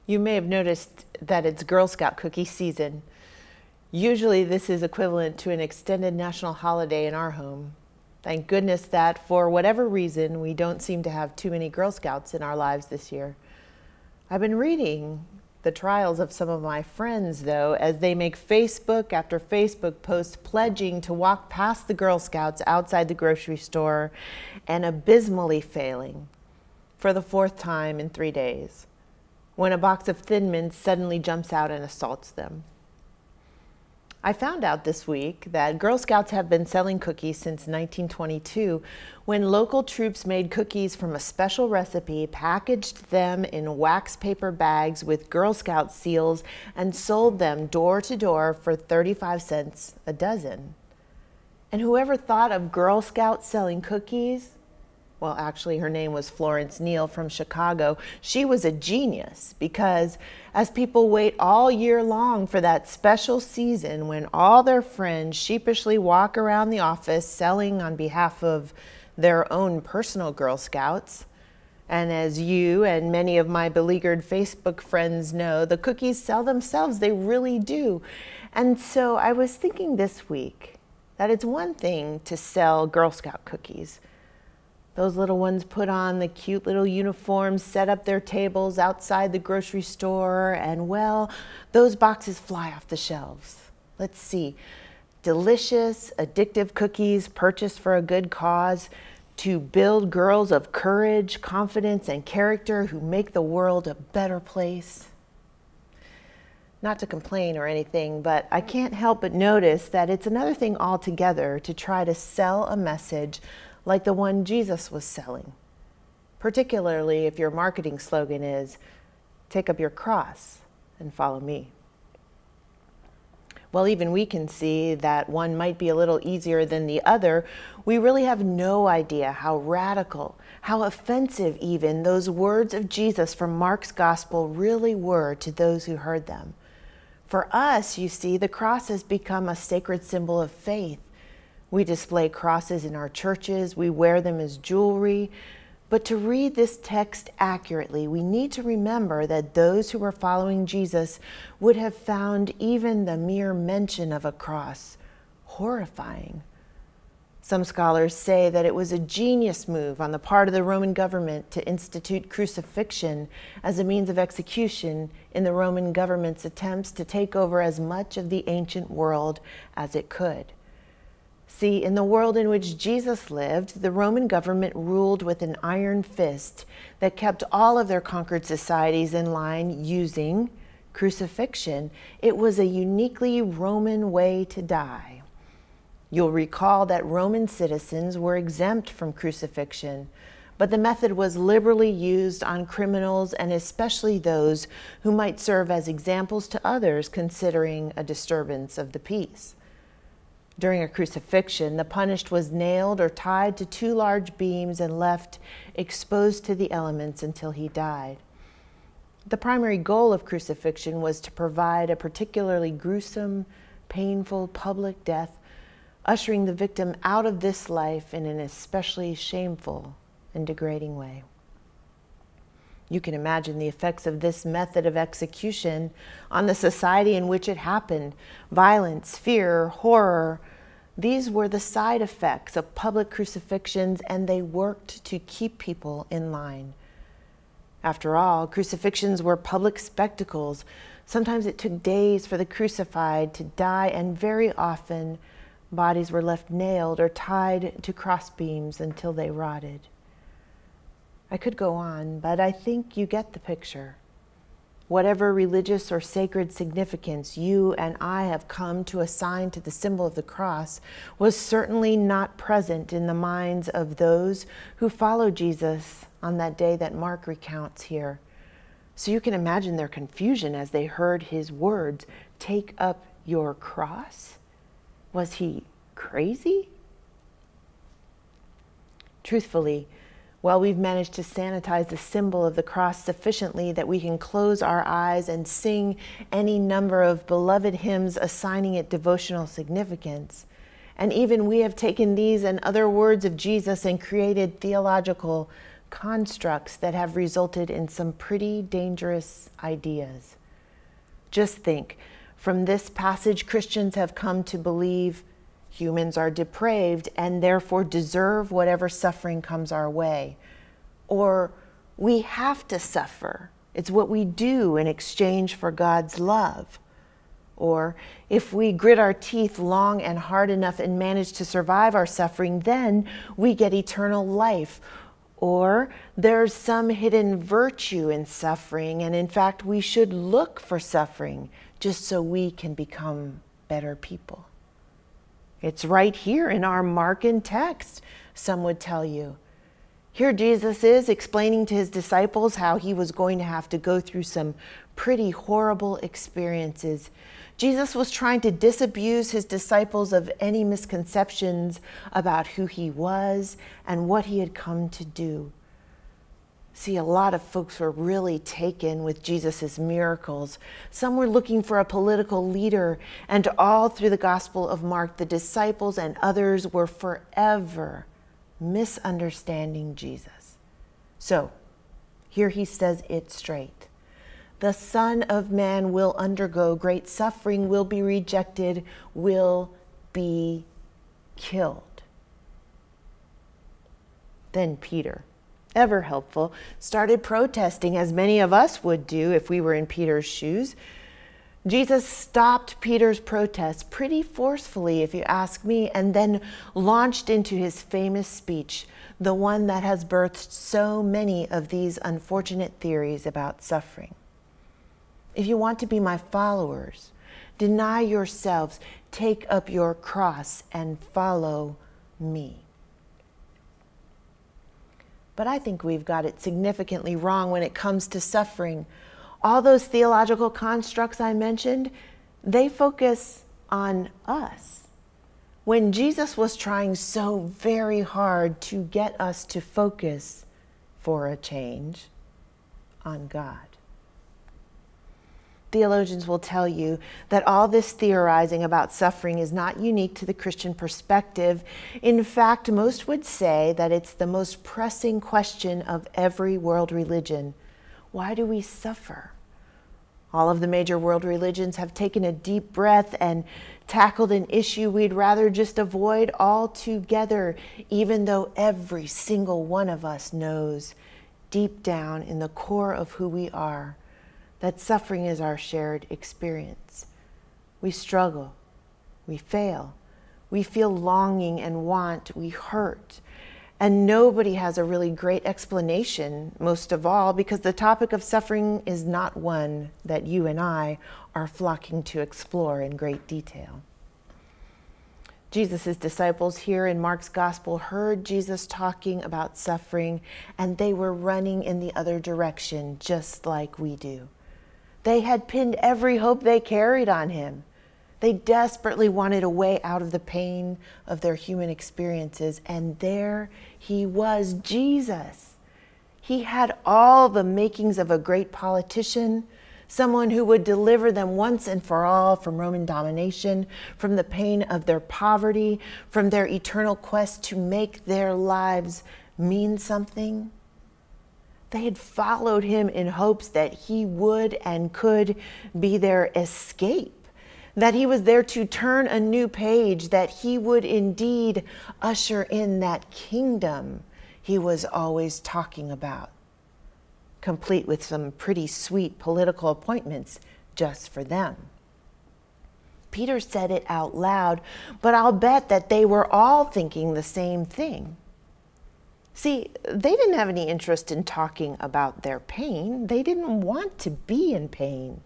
You may have noticed that it's Girl Scout cookie season. Usually this is equivalent to an extended national holiday in our home. Thank goodness that for whatever reason, we don't seem to have too many Girl Scouts in our lives this year. I've been reading the trials of some of my friends, though, as they make Facebook after Facebook posts pledging to walk past the Girl Scouts outside the grocery store and abysmally failing for the fourth time in 3 days, when a box of Thin Mints suddenly jumps out and assaults them. I found out this week that Girl Scouts have been selling cookies since 1922, when local troops made cookies from a special recipe, packaged them in wax paper bags with Girl Scout seals, and sold them door to door for 35 cents a dozen. And whoever thought of Girl Scouts selling cookies? Well, actually, her name was Florence Neal from Chicago. She was a genius because as people wait all year long for that special season when all their friends sheepishly walk around the office selling on behalf of their own personal Girl Scouts, and as you and many of my beleaguered Facebook friends know, the cookies sell themselves. They really do. And so I was thinking this week that it's one thing to sell Girl Scout cookies. Those little ones put on the cute little uniforms, set up their tables outside the grocery store, and well, those boxes fly off the shelves. Let's see. Delicious, addictive cookies purchased for a good cause to build girls of courage, confidence, and character who make the world a better place. Not to complain or anything, but I can't help but notice that it's another thing altogether to try to sell a message like the one Jesus was selling, particularly if your marketing slogan is, "Take up your cross and follow me." While even we can see that one might be a little easier than the other, we really have no idea how radical, how offensive even those words of Jesus from Mark's gospel really were to those who heard them. For us, you see, the cross has become a sacred symbol of faith. We display crosses in our churches, we wear them as jewelry, but to read this text accurately, we need to remember that those who were following Jesus would have found even the mere mention of a cross horrifying. Some scholars say that it was a genius move on the part of the Roman government to institute crucifixion as a means of execution in the Roman government's attempts to take over as much of the ancient world as it could. See, in the world in which Jesus lived, the Roman government ruled with an iron fist that kept all of their conquered societies in line using crucifixion. It was a uniquely Roman way to die. You'll recall that Roman citizens were exempt from crucifixion, but the method was liberally used on criminals and especially those who might serve as examples to others considering a disturbance of the peace. During a crucifixion, the punished was nailed or tied to two large beams and left exposed to the elements until he died. The primary goal of crucifixion was to provide a particularly gruesome, painful public death, ushering the victim out of this life in an especially shameful and degrading way. You can imagine the effects of this method of execution on the society in which it happened. Violence, fear, horror. These were the side effects of public crucifixions, and they worked to keep people in line. After all, crucifixions were public spectacles. Sometimes it took days for the crucified to die, and very often bodies were left nailed or tied to crossbeams until they rotted. I could go on, but I think you get the picture. Whatever religious or sacred significance you and I have come to assign to the symbol of the cross was certainly not present in the minds of those who followed Jesus on that day that Mark recounts here. So you can imagine their confusion as they heard his words, "Take up your cross." Was he crazy? Truthfully, while we've managed to sanitize the symbol of the cross sufficiently that we can close our eyes and sing any number of beloved hymns assigning it devotional significance, and even we have taken these and other words of Jesus and created theological constructs that have resulted in some pretty dangerous ideas. Just think, from this passage, Christians have come to believe humans are depraved and therefore deserve whatever suffering comes our way. Or we have to suffer. It's what we do in exchange for God's love. Or if we grit our teeth long and hard enough and manage to survive our suffering, then we get eternal life. Or there's some hidden virtue in suffering, and in fact, we should look for suffering just so we can become better people. It's right here in our Markan text, some would tell you. Here Jesus is explaining to his disciples how he was going to have to go through some pretty horrible experiences. Jesus was trying to disabuse his disciples of any misconceptions about who he was and what he had come to do. See, a lot of folks were really taken with Jesus' miracles. Some were looking for a political leader, and all through the Gospel of Mark, the disciples and others were forever misunderstanding Jesus. So, here he says it straight. The Son of Man will undergo great suffering, will be rejected, will be killed. Then Peter, ever helpful, started protesting, as many of us would do if we were in Peter's shoes. Jesus stopped Peter's protest pretty forcefully, if you ask me, and then launched into his famous speech, the one that has birthed so many of these unfortunate theories about suffering. If you want to be my followers, deny yourselves, take up your cross, and follow me. But I think we've got it significantly wrong when it comes to suffering. All those theological constructs I mentioned, they focus on us, when Jesus was trying so very hard to get us to focus, for a change, on God. Theologians will tell you that all this theorizing about suffering is not unique to the Christian perspective. In fact, most would say that it's the most pressing question of every world religion. Why do we suffer? All of the major world religions have taken a deep breath and tackled an issue we'd rather just avoid altogether, even though every single one of us knows deep down in the core of who we are that suffering is our shared experience. We struggle, we fail, we feel longing and want, we hurt. And nobody has a really great explanation, most of all, because the topic of suffering is not one that you and I are flocking to explore in great detail. Jesus' disciples here in Mark's gospel heard Jesus talking about suffering, and they were running in the other direction, just like we do. They had pinned every hope they carried on him. They desperately wanted a way out of the pain of their human experiences, and there he was, Jesus. He had all the makings of a great politician, someone who would deliver them once and for all from Roman domination, from the pain of their poverty, from their eternal quest to make their lives mean something. They had followed him in hopes that he would and could be their escape, that he was there to turn a new page, that he would indeed usher in that kingdom he was always talking about, complete with some pretty sweet political appointments just for them. Peter said it out loud, but I'll bet that they were all thinking the same thing. See, they didn't have any interest in talking about their pain. They didn't want to be in pain.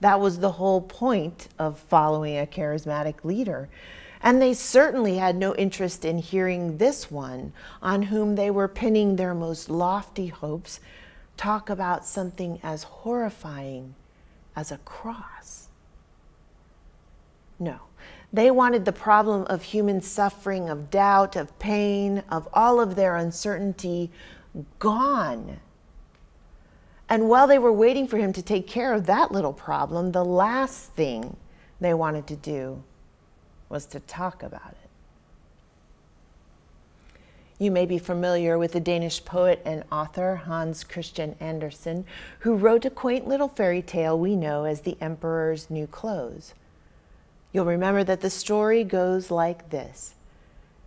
That was the whole point of following a charismatic leader. And they certainly had no interest in hearing this one, on whom they were pinning their most lofty hopes, talk about something as horrifying as a cross. No. They wanted the problem of human suffering, of doubt, of pain, of all of their uncertainty gone. And while they were waiting for him to take care of that little problem, the last thing they wanted to do was to talk about it. You may be familiar with the Danish poet and author Hans Christian Andersen, who wrote a quaint little fairy tale we know as The Emperor's New Clothes. You'll remember that the story goes like this.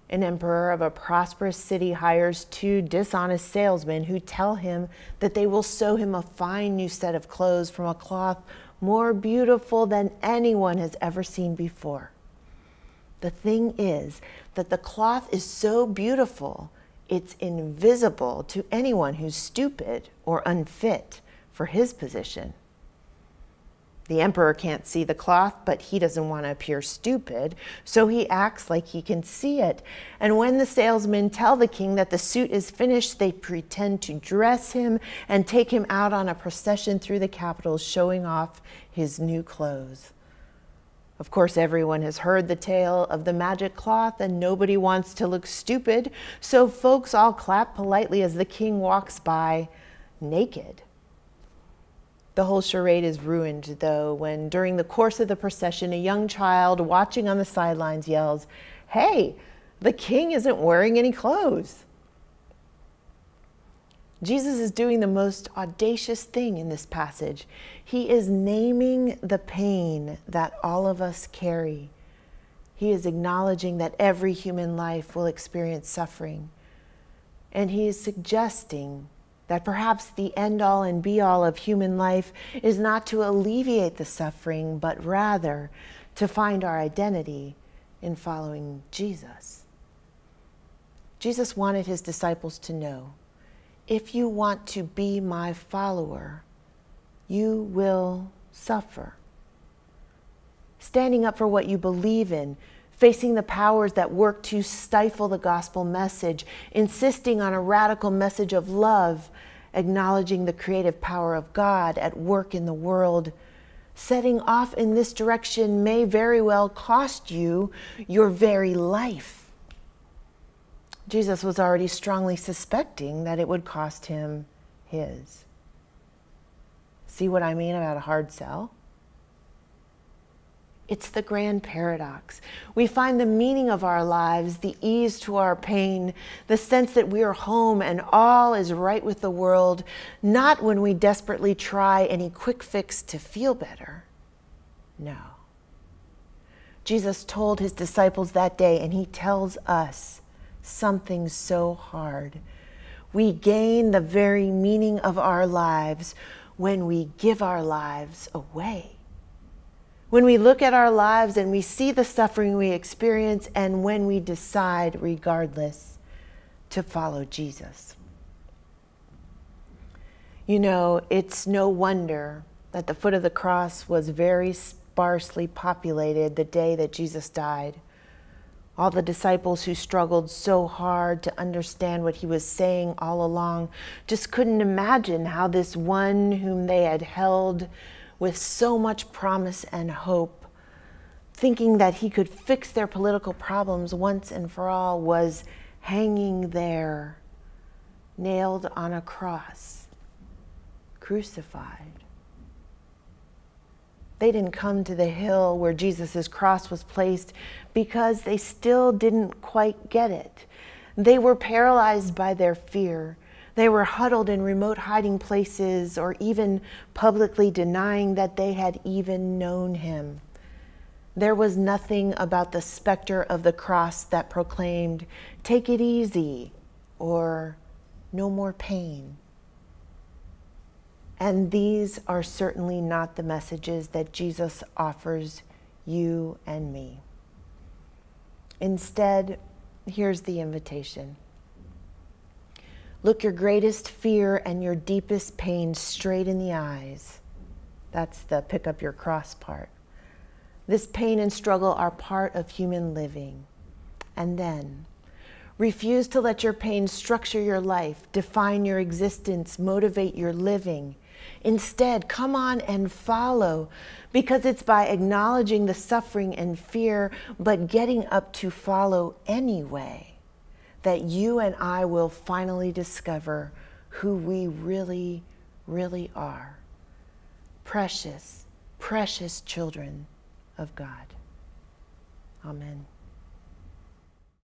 An emperor of a prosperous city hires two dishonest salesmen who tell him that they will sew him a fine new set of clothes from a cloth more beautiful than anyone has ever seen before. The thing is that the cloth is so beautiful, it's invisible to anyone who's stupid or unfit for his position. The emperor can't see the cloth, but he doesn't want to appear stupid, so he acts like he can see it. And when the salesmen tell the king that the suit is finished, they pretend to dress him and take him out on a procession through the capital, showing off his new clothes. Of course, everyone has heard the tale of the magic cloth, and nobody wants to look stupid, so folks all clap politely as the king walks by naked. The whole charade is ruined, though, when during the course of the procession, a young child watching on the sidelines yells, "Hey, the king isn't wearing any clothes." Jesus is doing the most audacious thing in this passage. He is naming the pain that all of us carry. He is acknowledging that every human life will experience suffering. And he is suggesting that perhaps the end-all and be-all of human life is not to alleviate the suffering, but rather to find our identity in following Jesus. Jesus wanted his disciples to know, if you want to be my follower, you will suffer. Standing up for what you believe in, facing the powers that work to stifle the gospel message, insisting on a radical message of love, acknowledging the creative power of God at work in the world, setting off in this direction may very well cost you your very life. Jesus was already strongly suspecting that it would cost him his. See what I mean about a hard sell? It's the grand paradox. We find the meaning of our lives, the ease to our pain, the sense that we are home and all is right with the world, not when we desperately try any quick fix to feel better. No. Jesus told his disciples that day, and he tells us something so hard. We gain the very meaning of our lives when we give our lives away. When we look at our lives and we see the suffering we experience, and when we decide, regardless, to follow Jesus. You know, it's no wonder that the foot of the cross was very sparsely populated the day that Jesus died. All the disciples who struggled so hard to understand what he was saying all along just couldn't imagine how this one whom they had held with so much promise and hope, thinking that he could fix their political problems once and for all, was hanging there, nailed on a cross, crucified. They didn't come to the hill where Jesus' cross was placed because they still didn't quite get it. They were paralyzed by their fear. They were huddled in remote hiding places, or even publicly denying that they had even known him. There was nothing about the specter of the cross that proclaimed, "Take it easy," or "No more pain." And these are certainly not the messages that Jesus offers you and me. Instead, here's the invitation. Look your greatest fear and your deepest pain straight in the eyes. That's the pick up your cross part. This pain and struggle are part of human living. And then, refuse to let your pain structure your life, define your existence, motivate your living. Instead, come on and follow, because it's by acknowledging the suffering and fear, but getting up to follow anyway, that you and I will finally discover who we really, really are. Precious, precious children of God. Amen.